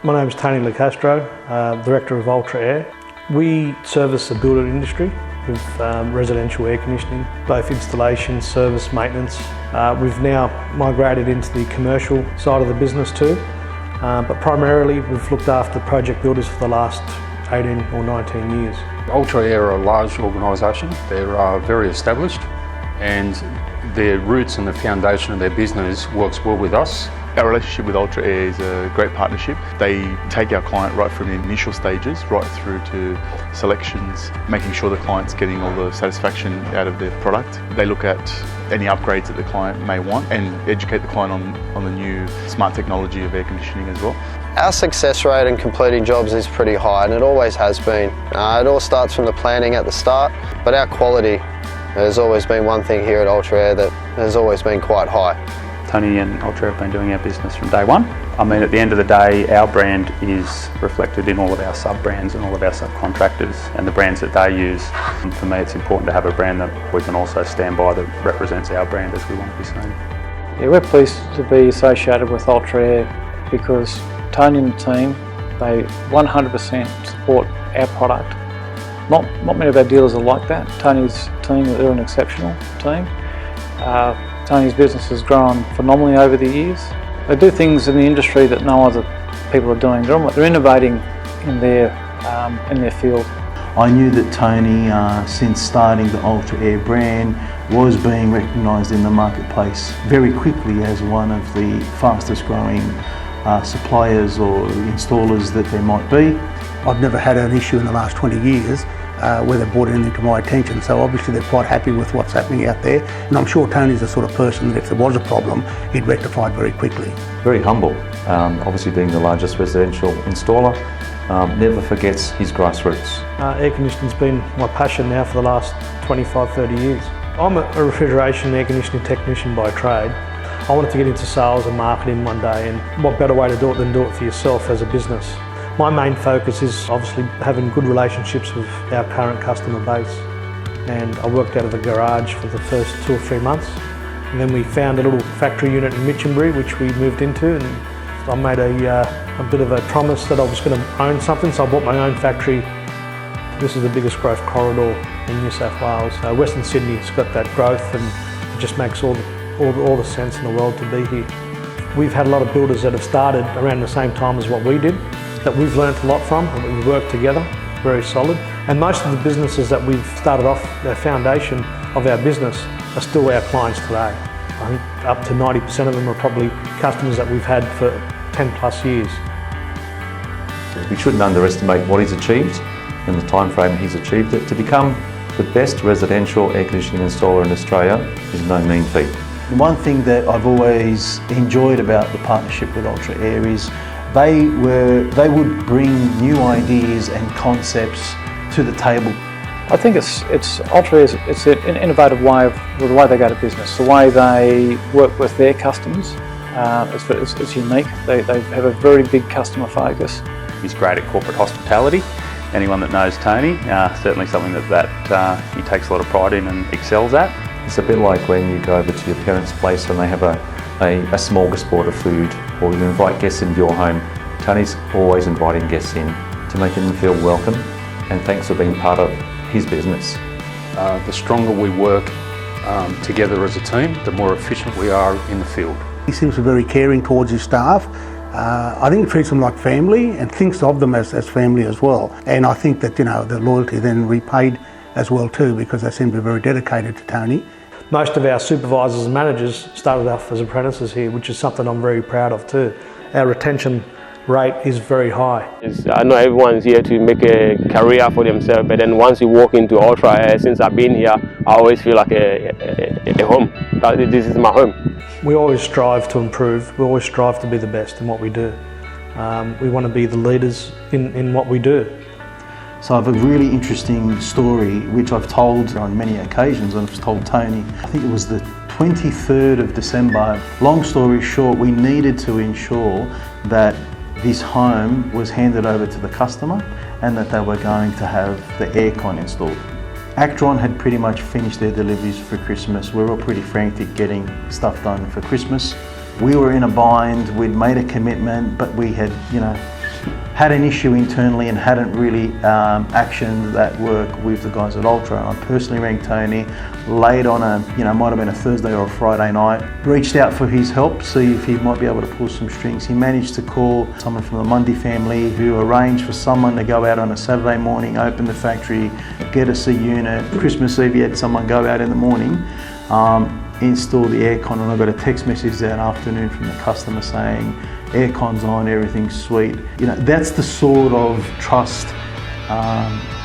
My name is Tony Lecastro, Director of Ultra Air. We service the builder industry with residential air conditioning, both installation, service, maintenance. We've now migrated into the commercial side of the business too, but primarily we've looked after project builders for the last 18 or 19 years. Ultra Air are a large organisation. They're very established, and their roots and the foundation of their business works well with us. Our relationship with Ultra Air is a great partnership. They take our client right from the initial stages right through to selections, making sure the client's getting all the satisfaction out of their product. They look at any upgrades that the client may want and educate the client on the new smart technology of air conditioning as well. Our success rate in completing jobs is pretty high, and it always has been. It all starts from the planning at the start, but our quality has always been one thing here at Ultra Air that has always been quite high. Tony and Ultra have been doing our business from day one. I mean, at the end of the day, our brand is reflected in all of our sub-brands and all of our subcontractors and the brands that they use. And for me, it's important to have a brand that we can also stand by that represents our brand as we want to be seen. Yeah, we're pleased to be associated with Ultra Air because Tony and the team, they 100% support our product. Not many of our dealers are like that. Tony's team, they're an exceptional team. Tony's business has grown phenomenally over the years. They do things in the industry that no other people are doing. They're innovating in their field. I knew that Tony, since starting the Ultra Air brand, was being recognised in the marketplace very quickly as one of the fastest growing suppliers or installers that there might be. I've never had an issue in the last 20 years where they've brought anything to my attention, so obviously they're quite happy with what's happening out there, and I'm sure Tony's the sort of person that if there was a problem, he'd rectify it very quickly. Very humble, obviously being the largest residential installer, never forgets his grassroots. Air conditioning's been my passion now for the last 25, 30 years. I'm a refrigeration air conditioning technician by trade. I wanted to get into sales and marketing one day, and what better way to do it than do it for yourself as a business. My main focus is obviously having good relationships with our current customer base, and I worked out of a garage for the first 2 or 3 months, and then we found a little factory unit in Minchinbury which we moved into, and I made a bit of a promise that I was going to own something, so I bought my own factory. This is the biggest growth corridor in New South Wales. Western Sydney's got that growth, and it just makes all the sense in the world to be here. We've had a lot of builders that have started around the same time as what we did, that we've learnt a lot from, and we've worked together, very solid. And most of the businesses that we've started off, the foundation of our business, are still our clients today. I think up to 90% of them are probably customers that we've had for 10 plus years. We shouldn't underestimate what he's achieved and the time frame he's achieved it. To become the best residential air conditioning installer in Australia is no mean feat. One thing that I've always enjoyed about the partnership with Ultra Air is they would bring new ideas and concepts to the table. I think it's Ultra Air, it's an innovative way of the way they go to business, the way they work with their customers. It's unique. They have a very big customer focus. He's great at corporate hospitality. Anyone that knows Tony, certainly something that he takes a lot of pride in and excels at. It's a bit like when you go over to your parents' place and they have a smorgasbord of food, or you invite guests into your home. Tony's always inviting guests in to make them feel welcome, and thanks for being part of his business. The stronger we work together as a team, the more efficient we are in the field. He seems to be very caring towards his staff. I think he treats them like family and thinks of them as family as well. And I think that, the loyalty then repaid as well too, because they seem to be very dedicated to Tony. Most of our supervisors and managers started off as apprentices here, which is something I'm very proud of too. Our retention rate is very high. I know everyone's here to make a career for themselves, but then once you walk into Ultra Air, since I've been here, I always feel like a home. This is my home. We always strive to improve. We always strive to be the best in what we do. We want to be the leaders in what we do. So I have a really interesting story which I've told on many occasions, and I've told Tony. I think it was the 23rd of December. Long story short, we needed to ensure that this home was handed over to the customer and that they were going to have the aircon installed. Actron had pretty much finished their deliveries for Christmas. We were all pretty frantic getting stuff done for Christmas. We were in a bind, we'd made a commitment, but we had, had an issue internally and hadn't really actioned that work with the guys at Ultra. And I personally rang Tony late on might have been a Thursday or a Friday night, reached out for his help, see if he might be able to pull some strings. He managed to call someone from the Mundy family who arranged for someone to go out on a Saturday morning, open the factory, get us a unit. Christmas Eve he had someone go out in the morning, install the aircon, and I got a text message that afternoon from the customer saying aircon's on, everything's sweet. That's the sort of trust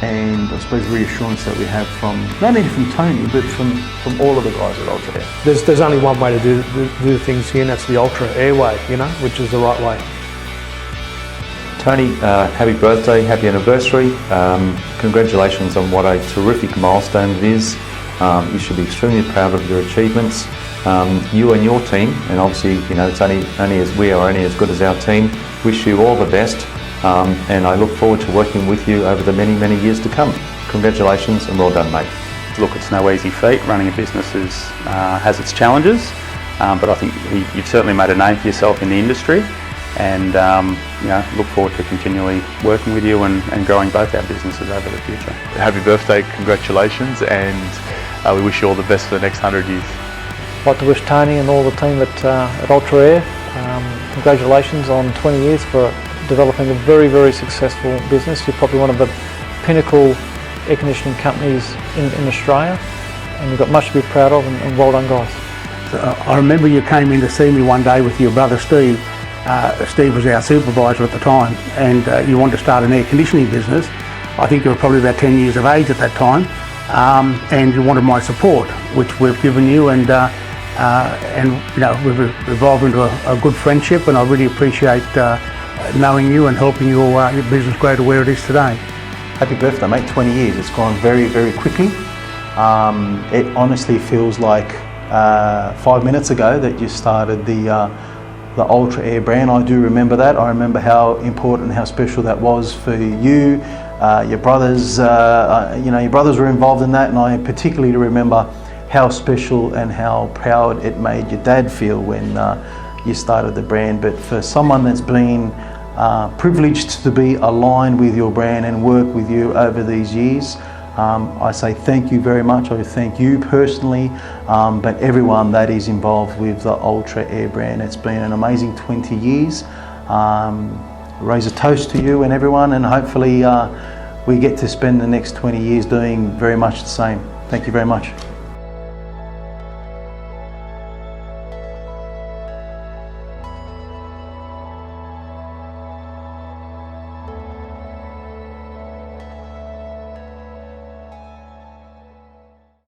and I suppose reassurance that we have from not only from Tony but from all of the guys at Ultra Air. There's only one way to do things here, and that's the Ultra Air way, which is the right way. Tony, happy birthday, happy anniversary. Congratulations on what a terrific milestone it is. You should be extremely proud of your achievements. You and your team, and obviously it's only as we are only as good as our team, wish you all the best, and I look forward to working with you over the many years to come. Congratulations and well done, mate. Look, it's no easy feat. Running a business has its challenges, but I think you've certainly made a name for yourself in the industry, and look forward to continually working with you and growing both our businesses over the future. Happy birthday, congratulations, and we wish you all the best for the next 100 years. I'd like to wish Tony and all the team at Ultra Air congratulations on 20 years for developing a very successful business. You're probably one of the pinnacle air conditioning companies in Australia, and you've got much to be proud of, and well done, guys. I remember you came in to see me one day with your brother Steve. Steve was our supervisor at the time, and you wanted to start an air conditioning business. I think you were probably about 10 years of age at that time, and you wanted my support, which we've given you, and we've evolved into a good friendship, and I really appreciate knowing you and helping your business grow to where it is today. Happy birthday, mate. 20 years. It's gone very quickly. It honestly feels like 5 minutes ago that you started the Ultra Air brand. I do remember that. I remember how important, how special that was for you, your brothers. Your brothers were involved in that, and I particularly remember how special and how proud it made your dad feel when you started the brand. But for someone that's been privileged to be aligned with your brand and work with you over these years, I say thank you very much. I thank you personally, but everyone that is involved with the Ultra Air brand. It's been an amazing 20 years. Raise a toast to you and everyone, and hopefully we get to spend the next 20 years doing very much the same. Thank you very much.